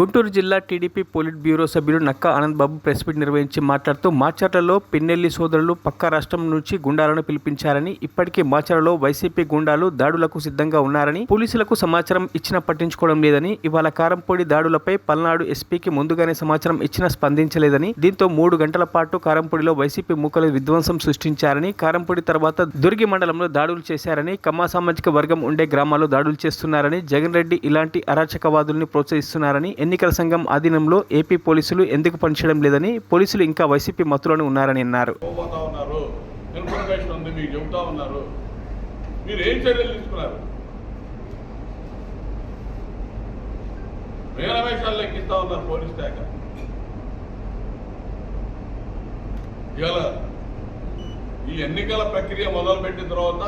గుంటూరు జిల్లా TDP polit bureau సభ్యులు Nakka Anand Babu press meet నిర్వహించి మాట్లాడుతూ మాచర్లలో పిన్నెల్లి సోదరులు పక్క రాష్ట్రం నుంచి గుండాలను పిలిపించారని, ఇప్పటికే మాచర్లలో వైసీపీ గుండాలు దాడులకు సిద్ధంగా ఉన్నారని, పోలీసులకు సమాచారం ఇచ్చినా పట్టించుకోవడం లేదని, ఇవాళ కారంపొడి దాడులపై పల్నాడు ఎస్పీకి ముందుగానే సమాచారం ఇచ్చినా స్పందించలేదని, దీంతో 3 గంటల పాటు కారంపొడిలో వైసీపీ మూకలు విధ్వంసం సృష్టించారని, కారంపొడి తర్వాత దుర్గి మండలంలో దాడులు చేశారని, కమ్మ సామాజిక వర్గం ఉండే గ్రామాల్లో దాడులు చేస్తున్నారని, జగన్ రెడ్డి ఇలాంటి అరాచకవాదుల్ని ప్రోత్సహిస్తున్నారని, ఎన్నికల సంఘం ఆధీనంలో ఏపీ పోలీసులు ఎందుకు పనిచేయడం లేదని, పోలీసులు ఇంకా వైసీపీ మత్తులను ఉన్నారని అన్నారు. ఈ ఎన్నికల ప్రక్రియ మొదలుపెట్టిన తర్వాత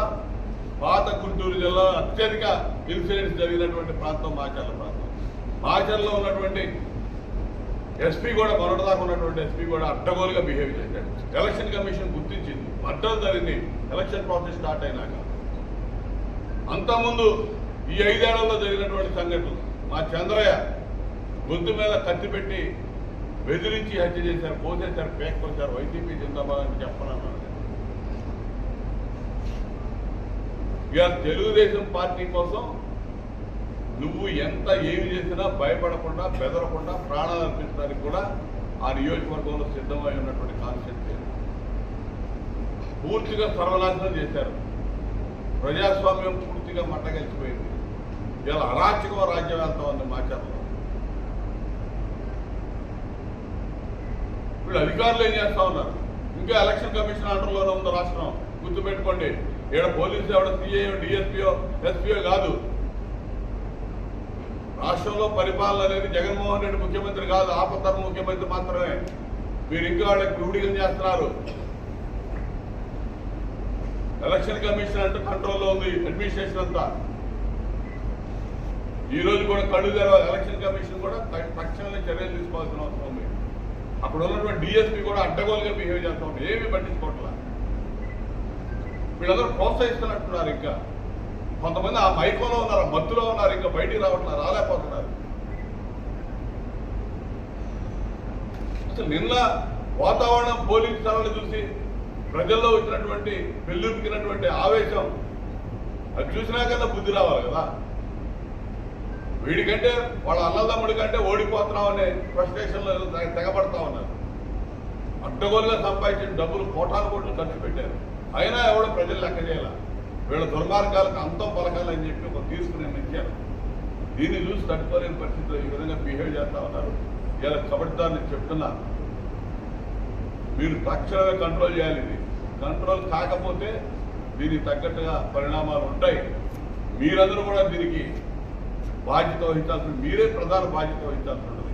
పాత గుంటూరు జిల్లా అత్యధిక ఇన్సిడెంట్స్ జరిగినటువంటి ప్రాంతం మాచర్ల ప్రాంతం. మాచర్లో ఉన్నటువంటి ఎస్పీ కూడా, మొన్నటిదాకా ఉన్నటువంటి ఎస్పీ కూడా అడ్డగోలుగా బిహేవ్ చేశాడు. ఎలక్షన్ కమిషన్ గుర్తించింది, మర్డర్ జరిగింది ఎలక్షన్ ప్రాసెస్ స్టార్ట్ అయినాక. అంతకుముందు ఈ 5 ఏళ్లలో జరిగినటువంటి సంఘటనలు, మా చంద్రయ్య గొంతు మీద కత్తి పెట్టి బెదిరించి హత్య చేశారు, పోసేశారు, పేక్కొచ్చారు. వైసీపీ జిందాబాద్ అని చెప్పనన్నారు. ఇక తెలుగుదేశం పార్టీ కోసం నువ్వు ఎంత ఏమి చేసినా భయపడకుండా, బెదరకుండా, ప్రాణాలు అర్పించడానికి కూడా ఆ నియోజకవర్గంలో సిద్ధమై ఉన్నటువంటి కాన్సెప్ట్ పూర్తిగా సర్వనాశనం చేశారు. ప్రజాస్వామ్యం పూర్తిగా మట్టగలిసిపోయింది. ఇలా అరాచక రాజ్యం వెళ్తా ఉంది మాచర్లో. ఇప్పుడు అధికారులు ఏం చేస్తా ఉన్నారు? ఇంకా ఎలక్షన్ కమిషన్ అండర్లోనే ఉంది రాష్ట్రం. గుర్తుపెట్టుకోండి, ఇక్కడ పోలీసు ఎవడ సిఐఓ, డిఎస్పీఓ, ఎస్పీఓ కాదు. రాష్ట్రంలో పరిపాలన అనేది జగన్మోహన్ రెడ్డి ముఖ్యమంత్రి కాదు, ఆపద్ధర్మ ముఖ్యమంత్రి మాత్రమే. మీరు ఇంకా వాళ్ళకి క్రూడిగం చేస్తున్నారు. ఎలక్షన్ కమిషన్ అంటే కంట్రోల్లో ఉంది, అడ్మినిస్ట్రేషన్ అంతా. ఈ రోజు కూడా కళ్ళు తెరవాలి. ఎలక్షన్ కమిషన్ కూడా తక్షణమే చర్యలు తీసుకోవాల్సిన అవసరం ఉంది. అక్కడ ఉన్నటువంటి డిఎస్పీ కూడా అడ్డగోలుగా బిహేవ్ చేస్తా ఉంది, ఏమీ పట్టించుకోవట్లా. వీళ్ళందరూ ప్రోత్సహిస్తున్నట్టున్నారు. ఇంకా కొంతమంది ఆ మైకంలో ఉన్నారు, మత్తులో ఉన్నారు, ఇంకా బయటికి రావట్లేదు, రాలేకపోతున్నారు. అసలు నిన్న వాతావరణం పోలీసు సరళి చూసి ప్రజల్లో వచ్చినటువంటి పెళ్ళుకినటువంటి ఆవేశం అది చూసినాకన్నా బుద్ధి రావాలి కదా. వీడికంటే వాళ్ళ అన్నదమ్ముడి కంటే ఓడిపోతున్నామనే ఫ్రస్ట్రేషన్లో తెగబడతా ఉన్నారు. అడ్డగోలుగా సంపాదించిన డబ్బులు కోటాను కోట్లు ఖర్చు పెట్టారు. అయినా ఎవడో ప్రజలు లెక్క చేయాల. వీళ్ళ దుర్మార్గాలకు అంతం పలకాలని చెప్పి ఒక తీర్పు నిర్ణయించారు. దీన్ని చూసి తట్టుకోలేని పరిస్థితిలో ఈ విధంగా బిహేవ్ చేస్తా ఉన్నారు. ఇలా కబడ్దాన్ని చెప్తున్నా, మీరు తక్షణమే కంట్రోల్ చేయాలి. ఇది కంట్రోల్ కాకపోతే దీనికి తగ్గట్టుగా పరిణామాలు ఉంటాయి. మీరందరూ కూడా దీనికి బాధ్యత వహించాల్సి, మీరే ప్రధాన బాధ్యత వహించాల్సి ఉంటుంది.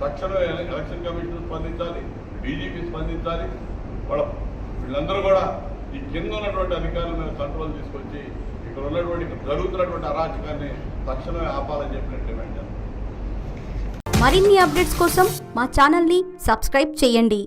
తక్షణమే ఎలక్షన్ కమిషన్ స్పందించాలి, డీజీపీ స్పందించాలి. వీళ్ళందరూ కూడా ఈ కింద ఉన్నటువంటి అధికారుల మీద కంట్రోల్ తీసుకొచ్చి ఇక్కడ ఉన్నటువంటి జరుగుతున్నటువంటి అరాచకాన్ని తక్షణమే ఆపాలని చెప్పినట్టు డిమాండ్ చేస్తాం. మరిన్ని అప్డేట్స్ కోసం మా ఛానల్ని సబ్స్క్రైబ్ చేయండి.